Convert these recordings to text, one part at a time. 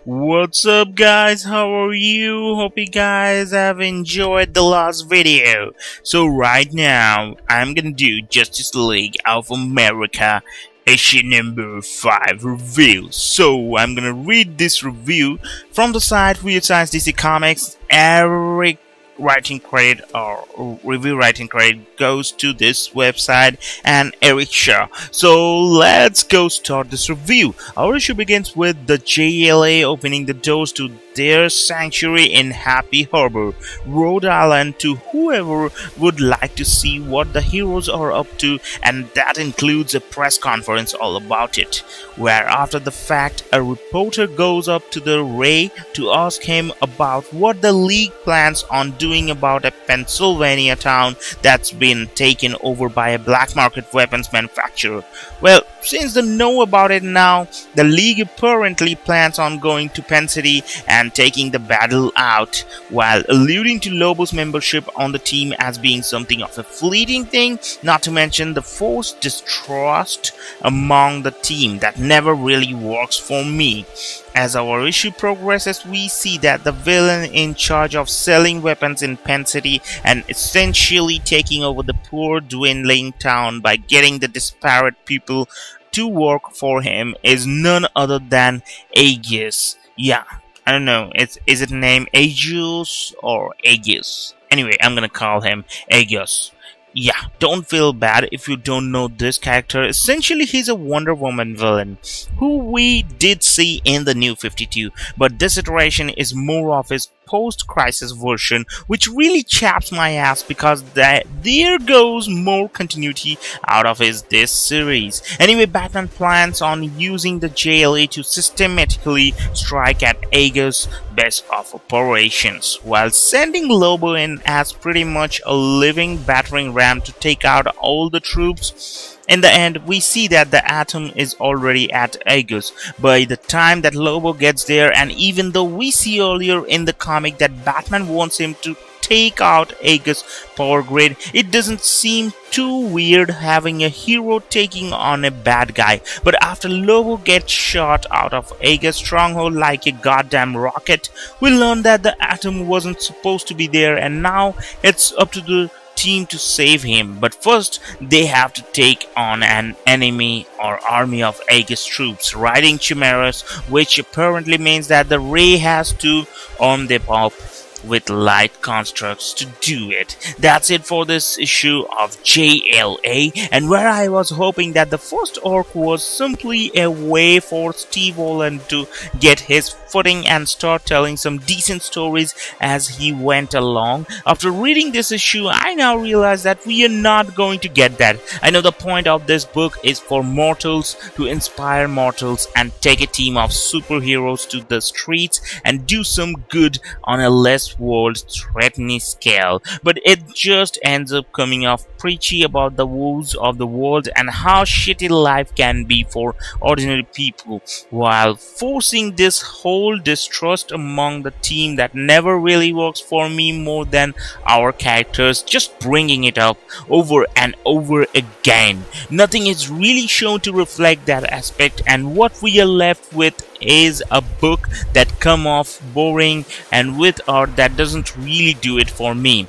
What's up guys, how are you? Hope you guys have enjoyed the last video. So right now, I'm gonna do Justice League of America issue number 5 review. So I'm gonna read this review from the site ReviewJustice DC Comics. Eric writing credit or review writing credit goes to this website and Eric Shea. So let's go start this review. Our issue begins with the JLA opening the doors to their sanctuary in Happy Harbor, Rhode Island to whoever would like to see what the heroes are up to, and that includes a press conference all about it, where after the fact a reporter goes up to the Ray to ask him about what the League plans on doing about a Pennsylvania town that's been taken over by a black market weapons manufacturer. Well, since they know about it now, the League apparently plans on going to Penn City and taking the battle out, while alluding to Lobo's membership on the team as being something of a fleeting thing, not to mention the forced distrust among the team that never really works for me. As our issue progresses, we see that the villain in charge of selling weapons in Penn City and essentially taking over the poor dwindling town by getting the disparate people to work for him is none other than Aegis. Yeah, I don't know, is it named Aegis or Aegis? Anyway, I'm gonna call him Aegis. Yeah, don't feel bad if you don't know this character. Essentially, he's a Wonder Woman villain who we did see in the New 52, but this iteration is more of his post-crisis version, which really chaps my ass because there goes more continuity out of this series. Anyway, Batman plans on using the JLA to systematically strike at Aegis' best of operations, while sending Lobo in as pretty much a living battering ram to take out all the troops. In the end, we see that the Atom is already at Aegis by the time that Lobo gets there, and even though we see earlier in the comic that Batman wants him to take out Aegis power grid, it doesn't seem too weird having a hero taking on a bad guy. But after Lobo gets shot out of Aegis stronghold like a goddamn rocket, we learn that the Atom wasn't supposed to be there, and now it's up to the team to save him. But first they have to take on an enemy or army of Aegis troops riding chimeras, which apparently means that the Ray has to arm them up with light constructs to do it. That's it for this issue of JLA, and where I was hoping that the first arc was simply a way for Steve Holland to get his footing and start telling some decent stories as he went along. After reading this issue, I now realize that we are not going to get that. I know the point of this book is for mortals to inspire mortals and take a team of superheroes to the streets and do some good on a less world-threatening scale, but it just ends up coming off preachy about the woes of the world and how shitty life can be for ordinary people, while forcing this whole distrust among the team that never really works for me more than our characters just bringing it up over and over again. Nothing is really shown to reflect that aspect, and what we are left with is a book that come off boring and with art that doesn't really do it for me.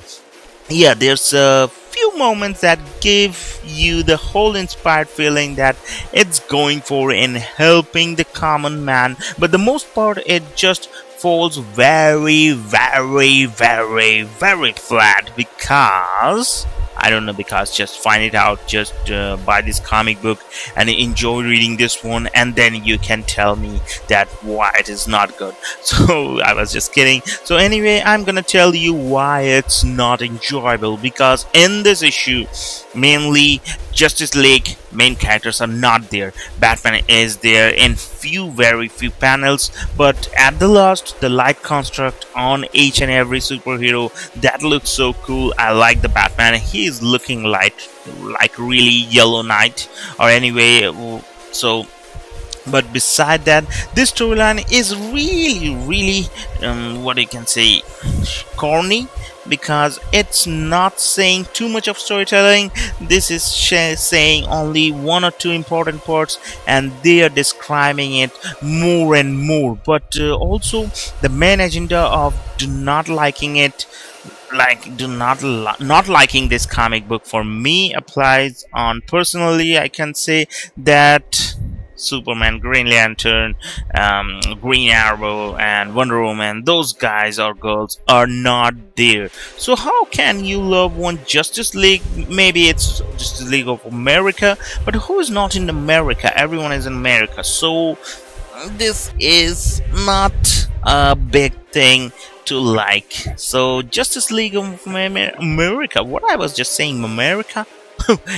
Yeah, there's a few moments that give you the whole inspired feeling that it's going for in helping the common man, but the most part it just falls very flat because I don't know, because just find it out, just buy this comic book and enjoy reading this one, and then you can tell me that why it is not good. So I was just kidding. So anyway, I'm gonna tell you why it's not enjoyable, because in this issue mainly Justice League main characters are not there. Batman is there in very few panels, but at the last, the light construct on each and every superhero, that looks so cool. I like the Batman. He is looking like really Yellow Knight, or anyway, so But beside that, this storyline is really what you can say, corny, because it's not saying too much of storytelling. This is saying only one or two important parts, and they are describing it more and more. But also the main agenda of do not liking it, like do not not liking this comic book for me applies on personally. I can say that Superman, Green Lantern, Green Arrow, and Wonder Woman, those guys or girls are not there. So how can you love one Justice League? Maybe it's Justice League of America, but who is not in America? Everyone is in America. So this is not a big thing to like. So Justice League of America, what I was just saying, America.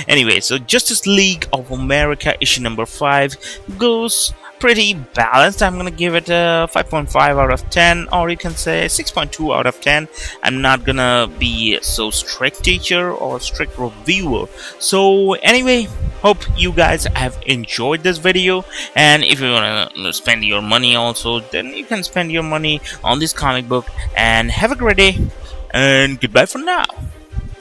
Anyway, so Justice League of America issue number 5 goes pretty balanced. I'm gonna give it a 5.5 out of 10, or you can say 6.2 out of 10. I'm not gonna be so strict teacher or strict reviewer. So anyway, hope you guys have enjoyed this video, and if you wanna spend your money also, then you can spend your money on this comic book. And have a great day, and goodbye for now.